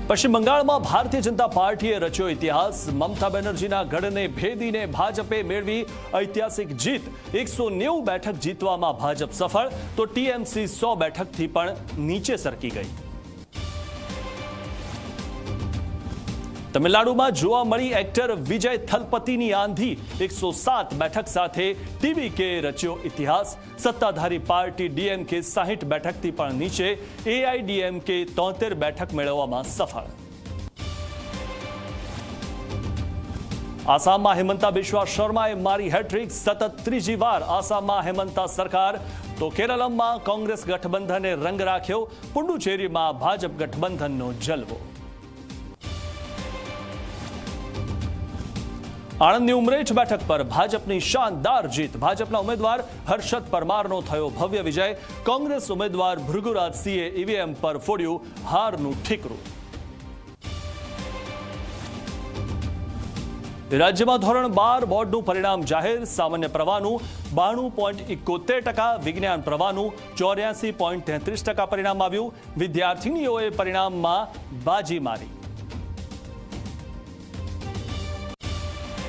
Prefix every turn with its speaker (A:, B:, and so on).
A: પશ્ચિમ બંગાળમાં ભારતીય જનતા પાર્ટીએ રચ્યો ઇતિહાસ। મમતા બેનર્જીના ગઢને ભેદીને ભાજપે મેળવી ઐતિહાસિક જીત। 190 બેઠક જીતવામાં ભાજપ સફળ, તો ટીએમસી 100 બેઠકથી પણ નીચે સરકી ગઈ। તમિલનાડુમાં જોવા મળી એક્ટર વિજય થલપતિની આંધી। 107 બેઠક સાથે ટીવીકે રચ્યો ઇતિહાસ। સત્તાધારી પાર્ટી ડીએમકે 60 બેઠકથી પણ નીચે, એઆઈડીએમકે 73 બેઠક મેળવવામાં સફળ। આસામમાં હિમંતા બિસ્વા શર્માએ મારી હેટ્રિક। સતત ત્રીજી વાર આસામમાં હિમંતા સરકાર, તો કેરળમાં કોંગ્રેસ ગઠબંધને રંગ રાખ્યો। પુડુચેરીમાં ભાજપ ગઠબંધનનો જલવો। આણંદની ઉમરેઠ બેઠક પર ભાજપની શાનદાર જીત। ભાજપના ઉમેદવાર હર્ષદ પરમારનો થયો ભવ્ય વિજય। કોંગ્રેસ ઉમેદવાર ભૃગુરાજસિંહે ઈવીએમ પર ફોડ્યું હારનું ઠીકરું। રાજ્યમાં ધોરણ 12 બોર્ડનું પરિણામ જાહેર। સામાન્ય પ્રવાહનું 92.71%, વિજ્ઞાન પ્રવાહનું 84.33% પરિણામ આવ્યું। વિદ્યાર્થીનીઓએ પરિણામમાં બાજી મારી।